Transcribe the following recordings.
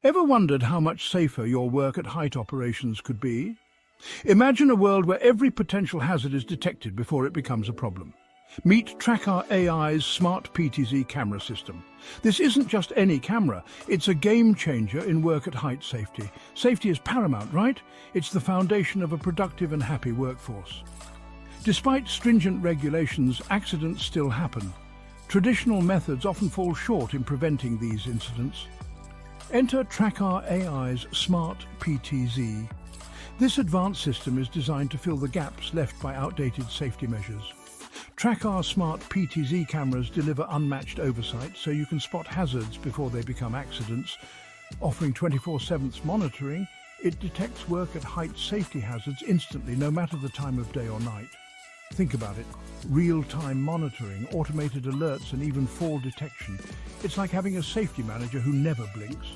Ever wondered how much safer your work at height operations could be? Imagine a world where every potential hazard is detected before it becomes a problem. Meet Tracker AI's smart PTZ camera system. This isn't just any camera, it's a game changer in work at height safety. Safety is paramount, right? It's the foundation of a productive and happy workforce. Despite stringent regulations, accidents still happen. Traditional methods often fall short in preventing these incidents. Enter Tracker AI's smart PTZ. This advanced system is designed to fill the gaps left by outdated safety measures. Tracker smart PTZ cameras deliver unmatched oversight so you can spot hazards before they become accidents. Offering 24/7 monitoring, it detects work at height safety hazards instantly, no matter the time of day or night. Think about it. Real-time monitoring, automated alerts and even fall detection. It's like having a safety manager who never blinks.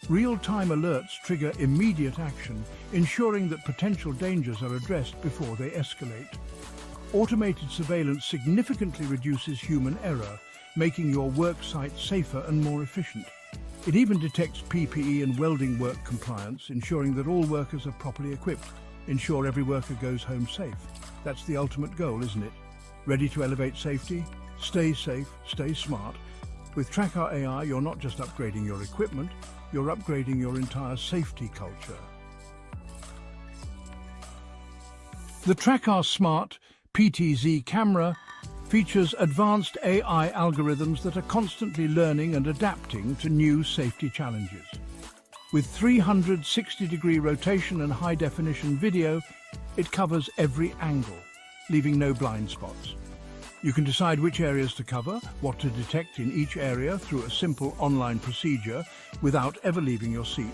Real-time alerts trigger immediate action, ensuring that potential dangers are addressed before they escalate. Automated surveillance significantly reduces human error, making your work site safer and more efficient. It even detects PPE and welding work compliance, ensuring that all workers are properly equipped. Ensure every worker goes home safe. That's the ultimate goal, isn't it? Ready to elevate safety? Stay safe, stay smart. With Tracker AI, you're not just upgrading your equipment, you're upgrading your entire safety culture. The Tracker Smart PTZ camera features advanced AI algorithms that are constantly learning and adapting to new safety challenges. With 360-degree rotation and high-definition video, it covers every angle, leaving no blind spots. You can decide which areas to cover, what to detect in each area through a simple online procedure without ever leaving your seat.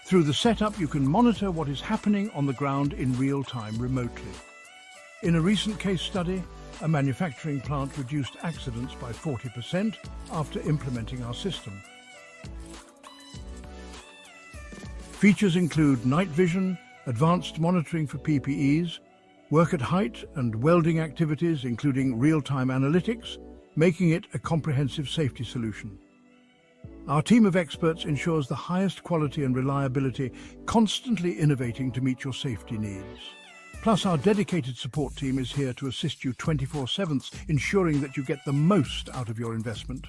Through the setup, you can monitor what is happening on the ground in real time remotely. In a recent case study, a manufacturing plant reduced accidents by 40% after implementing our system. Features include night vision, advanced monitoring for PPEs, work at height and welding activities, including real-time analytics, making it a comprehensive safety solution. Our team of experts ensures the highest quality and reliability, constantly innovating to meet your safety needs. Plus, our dedicated support team is here to assist you 24/7, ensuring that you get the most out of your investment.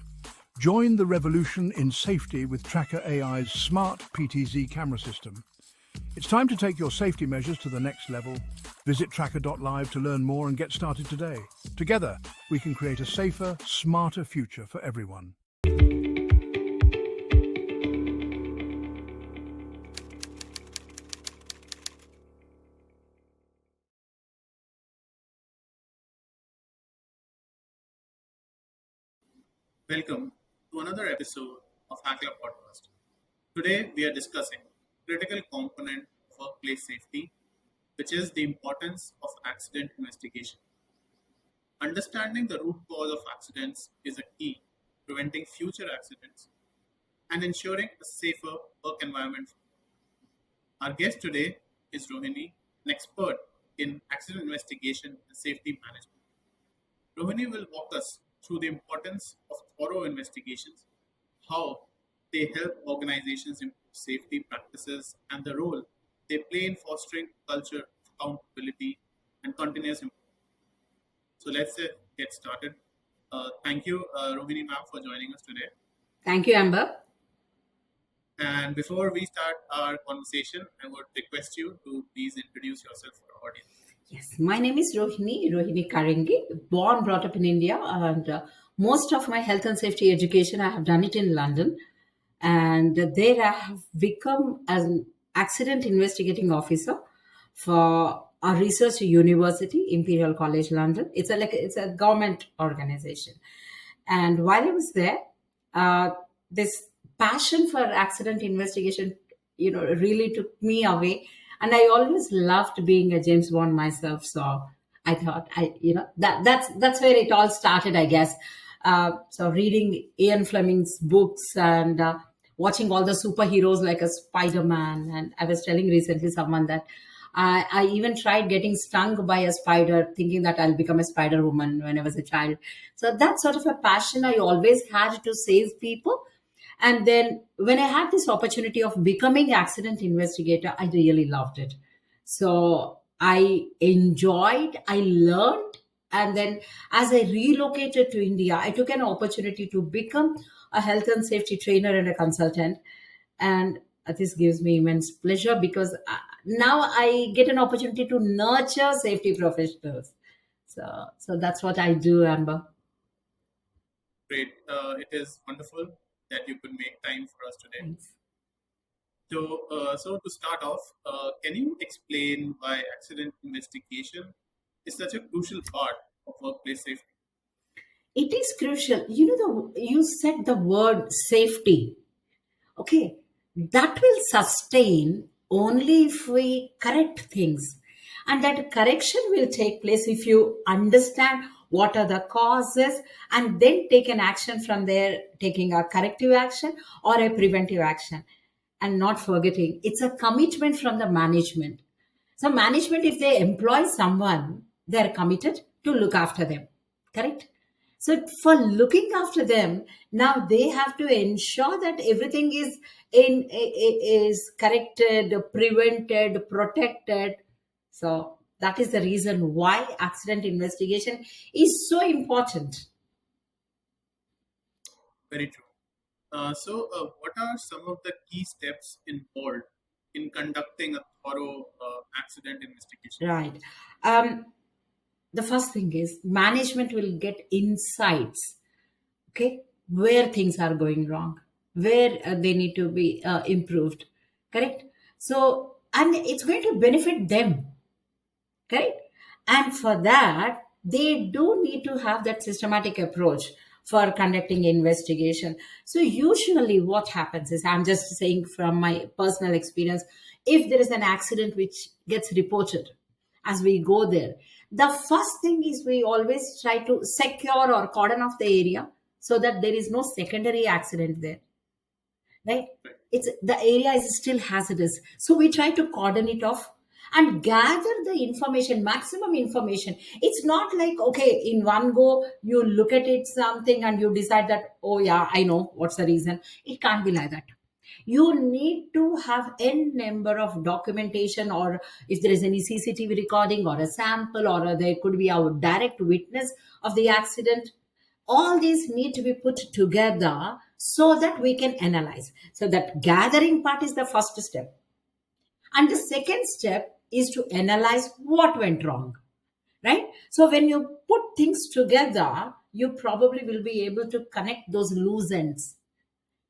Join the revolution in safety with Tracker AI's smart PTZ camera system. It's time to take your safety measures to the next level. Visit tracker.live to learn more and get started today. Together, we can create a safer, smarter future for everyone. Welcome to another episode of Hackler Podcast. Today we are discussing critical component of workplace safety, which is the importance of accident investigation. Understanding the root cause of accidents is a key preventing future accidents and ensuring a safer work environment. Our guest today is Rohini, an expert in accident investigation and safety management. Rohini will walk us through the importance of thorough investigations, how they help organizations improve safety practices, and the role they play in fostering culture of accountability and continuous improvement. So let's get started. Thank you, Rohini ma'am, for joining us today. Thank you, Amber. And before we start our conversation, I would request you to please introduce yourself for our audience. Yes, my name is Rohini Karangi, born, brought up in India, and most of my health and safety education, I have done it in London. And there I have become an accident investigating officer for a research university, Imperial College London. It's a government organization. And while I was there, this passion for accident investigation, really took me away. And I always loved being a James Bond myself. So I thought, that's where it all started, I guess. So reading Ian Fleming's books and watching all the superheroes like a Spider-Man. And I was telling recently someone that I even tried getting stung by a spider, thinking that I'll become a Spider Woman when I was a child. So that sort of a passion I always had to save people. And then when I had this opportunity of becoming accident investigator, I really loved it. So I enjoyed, I learned, and then as I relocated to India, I took an opportunity to become a health and safety trainer and a consultant. And this gives me immense pleasure because now I get an opportunity to nurture safety professionals. So that's what I do, Amber. Great. It is wonderful that you could make time for us today. Thanks. So to start off, can you explain why accident investigation is such a crucial part of workplace safety? It is crucial. You said the word safety. Okay, that will sustain only if we correct things. And that correction will take place if you understand what are the causes and then take an action from there, taking a corrective action or a preventive action. And not forgetting, it's a commitment from the management. So, management, if they employ someone, they're committed to look after them. Correct? So, for looking after them, now they have to ensure that everything is corrected, prevented, protected. So, that is the reason why accident investigation is so important. Very true. What are some of the key steps involved in conducting a thorough accident investigation? Right. The first thing is management will get insights, okay, where things are going wrong, where they need to be improved, correct? So, and it's going to benefit them, correct? And for that, they do need to have that systematic approach for conducting investigation. So usually what happens is, I'm just saying from my personal experience, if there is an accident which gets reported as we go there, the first thing is we always try to secure or cordon off the area so that there is no secondary accident there, right? It's the area is still hazardous, so we try to cordon it off and gather the information, maximum information. It's not like, okay, in one go you look at it something and you decide that, oh yeah, I know what's the reason. It can't be like that. You need to have n number of documentation, or if there is any CCTV recording or a sample, or there could be a direct witness of the accident. All these need to be put together so that we can analyze. So that gathering part is the first step, and the second step is to analyze what went wrong, right? So when you put things together, you probably will be able to connect those loose ends,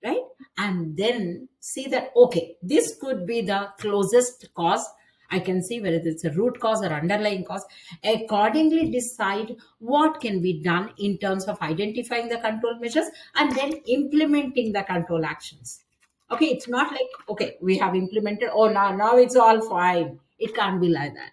right? And then see that, okay, this could be the closest cause. I can see whether it's a root cause or underlying cause. Accordingly, decide what can be done in terms of identifying the control measures and then implementing the control actions. Okay, it's not like, okay, we have implemented, oh, now it's all fine. It can't be like that.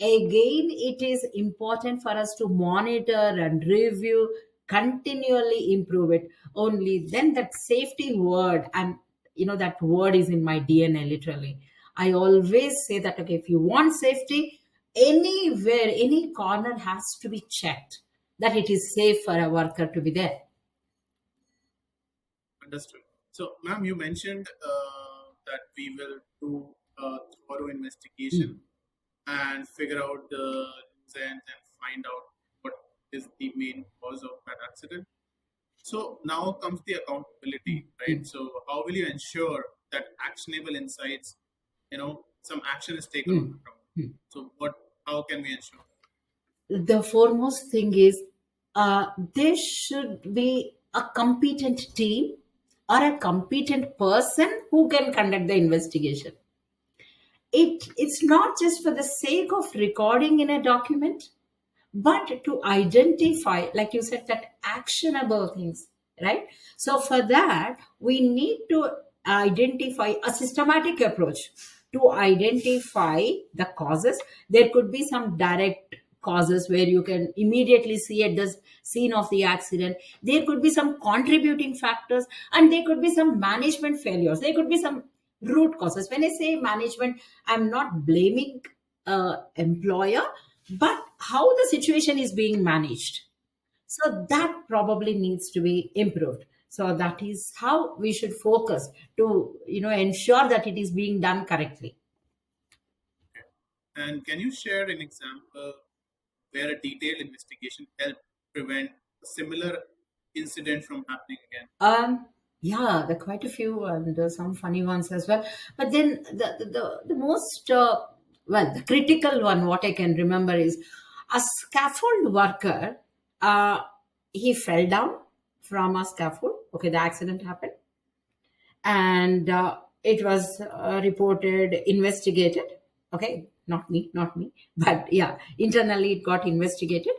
Again, it is important for us to monitor and review, continually improve it. Only then that safety word, and that word is in my DNA literally. I always say that, okay, if you want safety, anywhere, any corner has to be checked that it is safe for a worker to be there. Understood. So, ma'am, you mentioned that we will do a thorough investigation and figure out the loose ends and find out what is the main cause of that accident. So now comes the accountability, right? So how will you ensure that actionable insights, some action is taken on the ground? So how can we ensure? The foremost thing is, there should be a competent team or a competent person who can conduct the investigation. It's not just for the sake of recording in a document, but to identify, like you said, that actionable things, right? So for that, we need to identify a systematic approach to identify the causes. There could be some direct causes where you can immediately see at the scene of the accident. There could be some contributing factors, and there could be some management failures. There could be some root causes. When I say management, I'm not blaming employer, but how the situation is being managed. So that probably needs to be improved. So that is how we should focus to ensure that it is being done correctly. And can you share an example where a detailed investigation helped prevent a similar incident from happening again? Yeah, there are quite a few and some funny ones as well. But then the most well, the critical one, what I can remember is a scaffold worker. Uh, he fell down from a scaffold. Okay, the accident happened, and it was reported, investigated. Okay, not me, but yeah, internally it got investigated,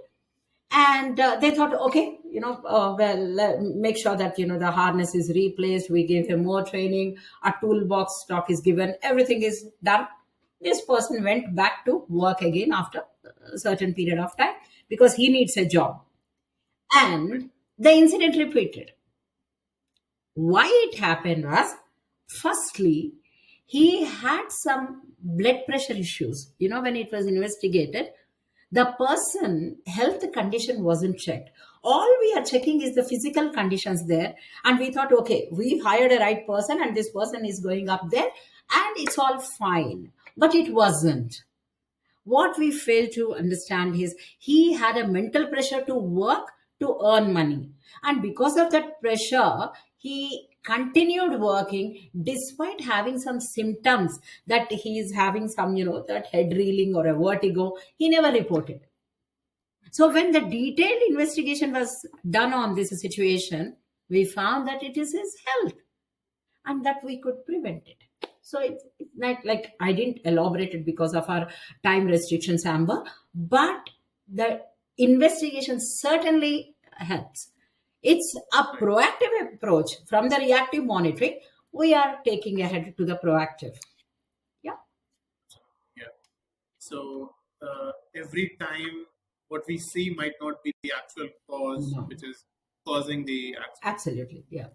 and they thought, okay, well, make sure that the harness is replaced, we give him more training, a toolbox stock is given, everything is done. This person went back to work again after a certain period of time because he needs a job, and the incident repeated. Why it happened was, firstly, he had some blood pressure issues. When it was investigated, the person health condition wasn't checked. All we are checking is the physical conditions there, and we thought, okay, we hired a right person and this person is going up there and it's all fine, but it wasn't. What we fail to understand is he had a mental pressure to work, to earn money. And because of that pressure, he continued working despite having some symptoms that he is having some, that head reeling or a vertigo. He never reported. So when the detailed investigation was done on this situation, we found that it is his health and that we could prevent it. So it's like I didn't elaborate it because of our time restrictions, Amber, but the investigation certainly helps. It's a Right. proactive approach from the reactive monitoring. We are taking ahead to the proactive. Yeah. Yeah. So every time what we see might not be the actual cause No. which is causing the accident. Absolutely. Yeah.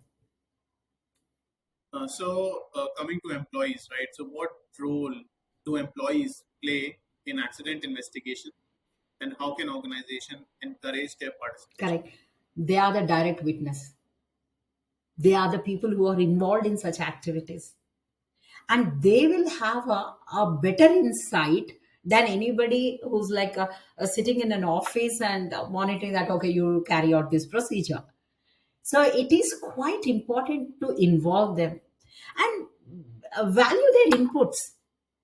Coming to employees, right? So what role do employees play in accident investigation, and how can organization encourage their participation? Correct. They are the direct witness. They are the people who are involved in such activities, and they will have a better insight than anybody who's like sitting in an office and monitoring that, okay, you carry out this procedure. So it is quite important to involve them and value their inputs.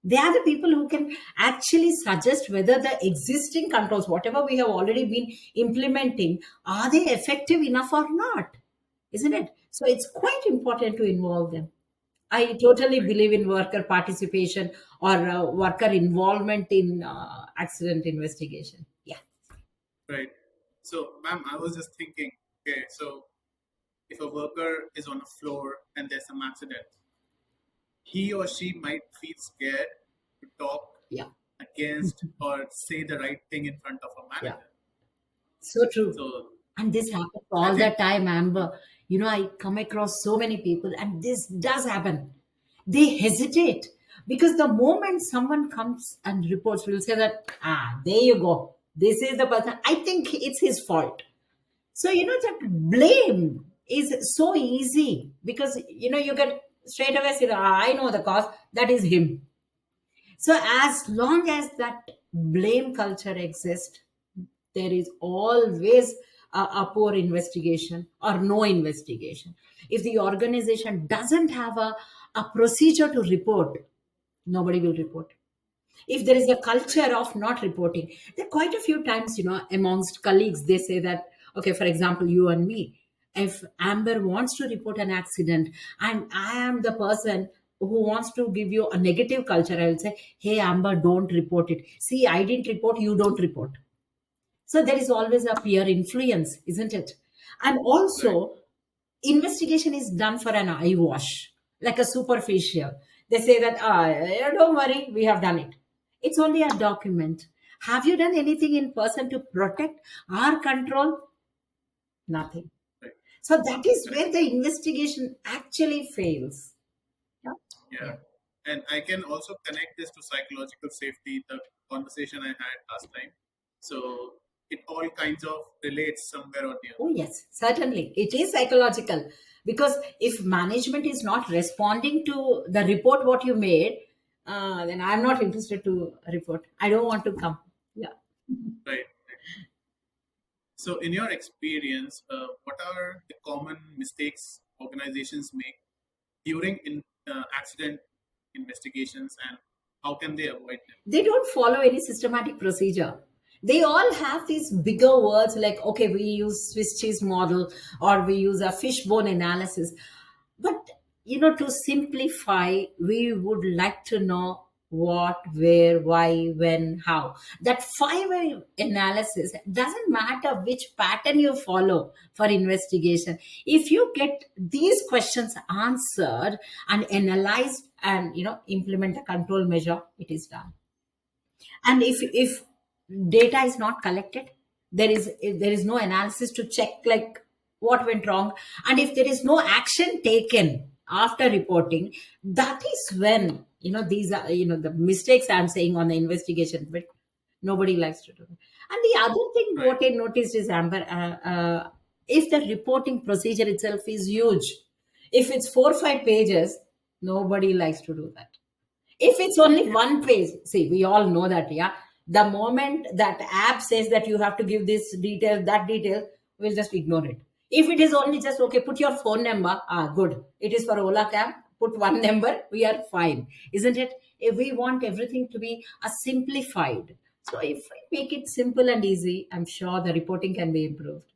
They are the people who can actually suggest whether the existing controls, whatever we have already been implementing, are they effective enough or not, isn't it? So it's quite important to involve them. I totally Right. believe in worker participation or worker involvement in accident investigation. Yeah. Right. So, ma'am, I was just thinking, okay, so if a worker is on a floor and there's some accident, he or she might feel scared to talk Yeah. against or say the right thing in front of a Yeah. manager. So true. So, And this happens I all the think, time, Amber. I come across so many people, and this does happen. They hesitate because the moment someone comes and reports, we'll say that, there you go. This is the person. I think it's his fault. So, that blame is so easy because, you can straight away say, I know the cause, that is him. So, as long as that blame culture exists, there is always a poor investigation or no investigation. If the organization doesn't have a procedure to report, nobody will report. If there is a culture of not reporting, there are quite a few times, amongst colleagues, they say that, okay, for example, you and me, if Amber wants to report an accident and I am the person who wants to give you a negative culture, I will say, hey, Amber, don't report it. See, I didn't report, you don't report. So there is always a peer influence, isn't it? And right, also, investigation is done for an eye wash, like a superficial. They say that, yeah, don't worry, we have done it. It's only a document. Have you done anything in person to protect our control? Nothing. right, So that is correct. where the investigation actually fails. Yeah. Yeah. Yeah. And I can also connect this to psychological safety, the conversation I had last time. So it all kinds of relates somewhere or the Oh, other. yes, certainly. It is psychological because if management is not responding to the report what you made, then I'm not interested to report. I don't want to come. Yeah. Right. So, in your experience, what are the common mistakes organizations make during accident investigations, and how can they avoid them? They don't follow any systematic procedure. They all have these bigger words like, okay, we use Swiss cheese model or we use a fishbone analysis. But, to simplify, we would like to know what, where, why, when, how. That 5 analysis doesn't matter which pattern you follow for investigation. If you get these questions answered and analyzed and, implement a control measure, it is done. And if data is not collected, there is no analysis to check like what went wrong, and if there is no action taken after reporting, that is when these are the mistakes I'm saying on the investigation, but nobody likes to do it. And the other thing Right. what I noticed is, Amber, if the reporting procedure itself is huge, if it's 4 or 5 pages, nobody likes to do that. If it's only one page, see, we all know that, yeah. The moment that app says that you have to give this detail, that detail, we'll just ignore it. If it is only just, okay, put your phone number, good. It is for Ola cab, put one number, we are fine. Isn't it? If we want everything to be a simplified. So if we make it simple and easy, I'm sure the reporting can be improved.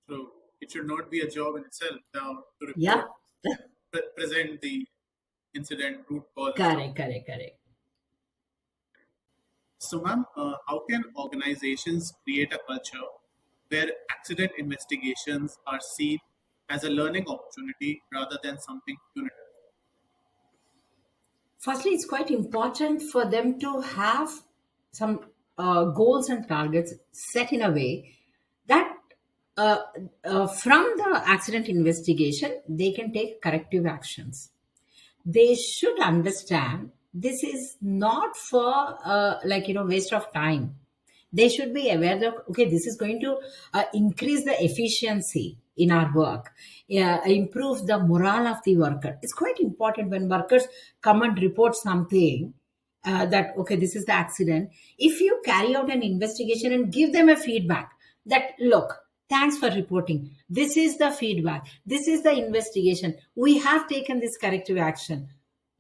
So, it should not be a job in itself now to Yeah. report and present the incident, root cause, and stuff. Correct. So, ma'am, how can organizations create a culture where accident investigations are seen as a learning opportunity rather than something punitive? Firstly, it's quite important for them to have some goals and targets set in a way that uh, from the accident investigation, they can take corrective actions. They should understand this is not for waste of time. They should be aware that, okay, this is going to increase the efficiency in our work, improve the morale of the worker. It's quite important when workers come and report something, that, okay, this is the accident. If you carry out an investigation and give them a feedback that, look, thanks for reporting, this is the feedback, this is the investigation, we have taken this corrective action.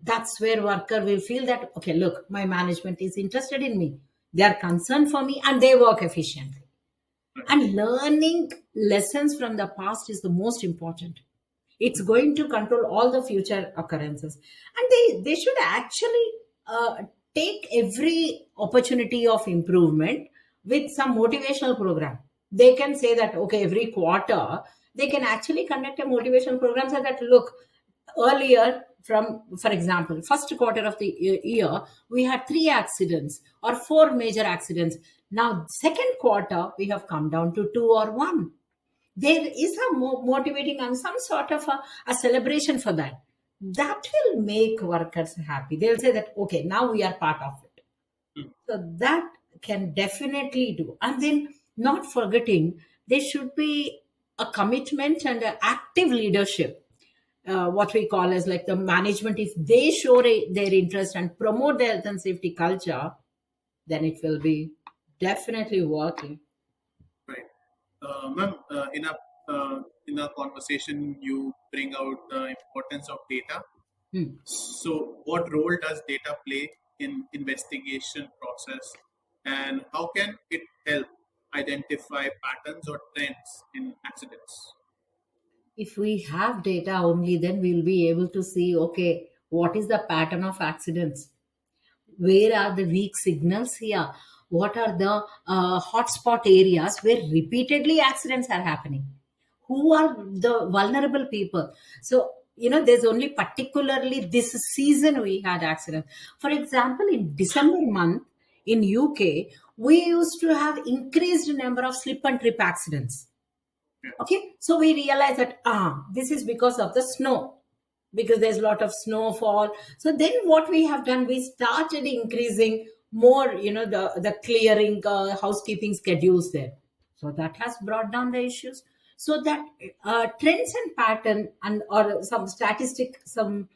That's where worker will feel that, okay, look, my management is interested in me, they are concerned for me, and they work efficiently. And learning lessons from the past is the most important. It's going to control all the future occurrences. And they should actually uh, take every opportunity of improvement with some motivational program. They can say that, okay, every quarter they can actually conduct a motivational program, so that, look, earlier, from, for example, first quarter of the year, we had 3 accidents or 4 major accidents. Now second quarter we have come down to 2 or 1. There is a motivating and some sort of a celebration for that. That will make workers happy. They'll say that, okay, now we are part of it. So that can definitely do. And then, not forgetting, there should be a commitment and an active leadership. What we call as like the management, if they show their interest and promote the health and safety culture, then it will be definitely working. Right. Ma'am, in a conversation, you bring out the importance of data. Hmm. So, what role does data play in investigation process, and how can it help identify patterns or trends in accidents? If we have data only, then we'll be able to see, okay, what is the pattern of accidents, where are the weak signals here, what are the hotspot areas where repeatedly accidents are happening, who are the vulnerable people. So, there's only particularly this season we had accidents. For example, in December month in UK, we used to have increased number of slip and trip accidents. Okay, so we realize that, this is because of the snow, because there's a lot of snowfall. So then what we have done, we started increasing more, the clearing, housekeeping schedules there. So that has brought down the issues. So that trends and pattern and or some statistic, some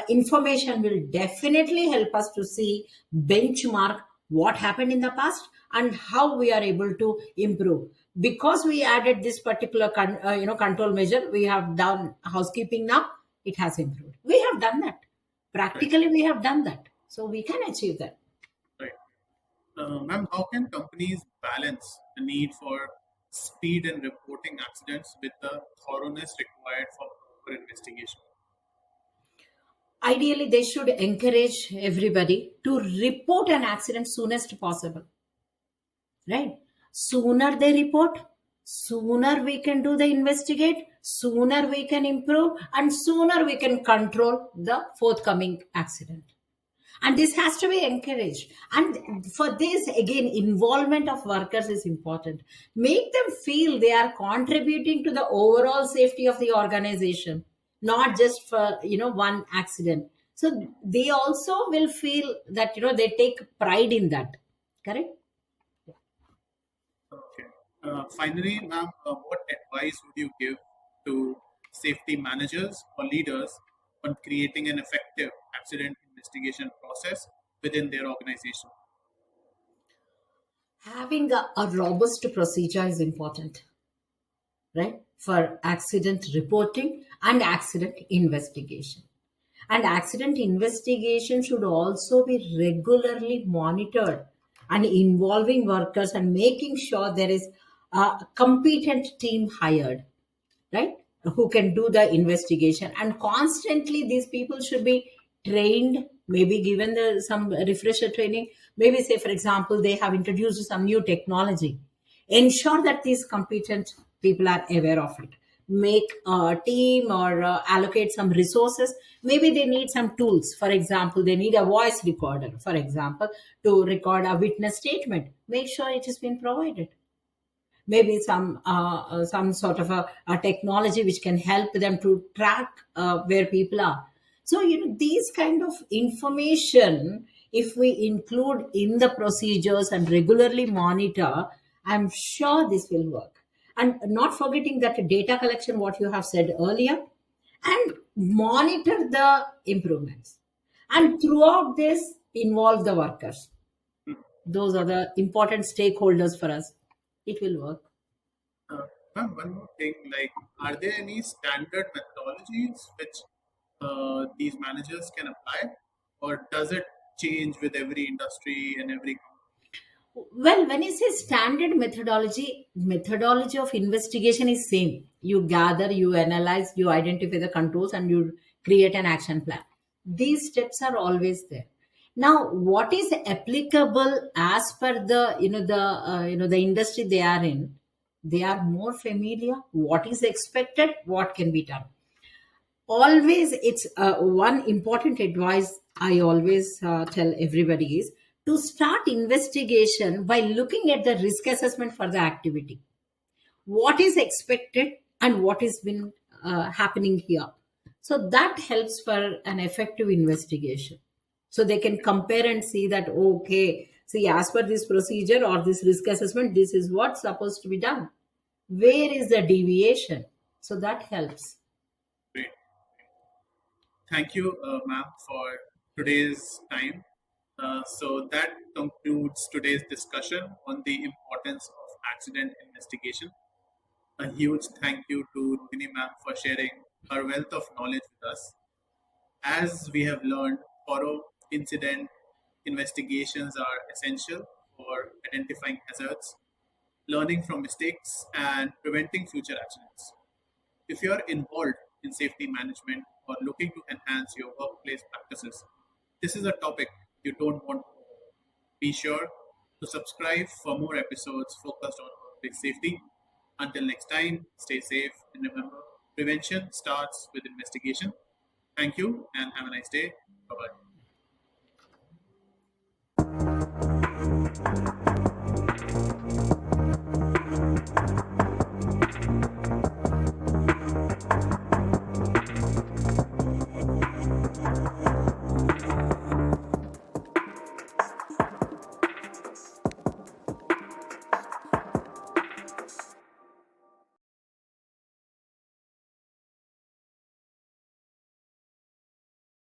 information will definitely help us to see, benchmark what happened in the past and how we are able to improve. Because we added this particular control measure, we have done housekeeping now, it has improved. We have done that. Right. Practically, we have done that. So we can achieve that. Right. Ma'am, how can companies balance the need for speed in reporting accidents with the thoroughness required for proper investigation? Ideally, they should encourage everybody to report an accident soonest possible, right? Sooner they report, sooner we can do the investigate, sooner we can improve, and sooner we can control the forthcoming accident. And this has to be encouraged. And for this, again, involvement of workers is important. Make them feel they are contributing to the overall safety of the organization, not just for one accident. So they also will feel that they take pride in that. Correct. Okay. Finally, ma'am, what advice would you give to safety managers or leaders on creating an effective accident investigation process within their organization? Having a robust procedure is important, right? For accident reporting and accident investigation. And accident investigation should also be regularly monitored and involving workers and making sure there is a competent team hired, right? Who can do the investigation. And constantly, these people should be trained, maybe given some refresher training. Maybe, say, for example, they have introduced some new technology. Ensure that these competent people are aware of it. Make a team or allocate some resources. Maybe they need some tools. For example, they need a voice recorder, for example, to record a witness statement. Make sure it has been provided. Maybe some sort of a technology which can help them to track where people are. So these kind of information, if we include in the procedures and regularly monitor, I'm sure this will work. And not forgetting that data collection, what you have said earlier, and monitor the improvements, and throughout this involve the workers. Those are the important stakeholders for us. It will work. Uh, Ma'am, one more thing, like, are there any standard methodologies which these managers can apply, or does it change with every industry and every company? Well, when you say standard methodology of investigation is same. You gather, you analyze, you identify the controls, and you create an action plan. These steps are always there. Now, what is applicable as per the the industry they are in? They are more familiar. What is expected? What can be done? Always, it's one important advice I always tell everybody is to start investigation by looking at the risk assessment for the activity. What is expected and what has been happening here. So that helps for an effective investigation. So they can compare and see that, okay, see, as per this procedure or this risk assessment, this is what's supposed to be done. Where is the deviation? So that helps. Great. Thank you, ma'am, for today's time. So that concludes today's discussion on the importance of accident investigation. A huge thank you to Rohini ma'am for sharing her wealth of knowledge with us. As we have learned, thorough incident investigations are essential for identifying hazards, learning from mistakes, and preventing future accidents. If you are involved in safety management or looking to enhance your workplace practices, this is a topic you don't want to overlook. Be sure to subscribe for more episodes focused on workplace safety. Until next time, stay safe and remember, prevention starts with investigation. Thank you and have a nice day. Bye bye.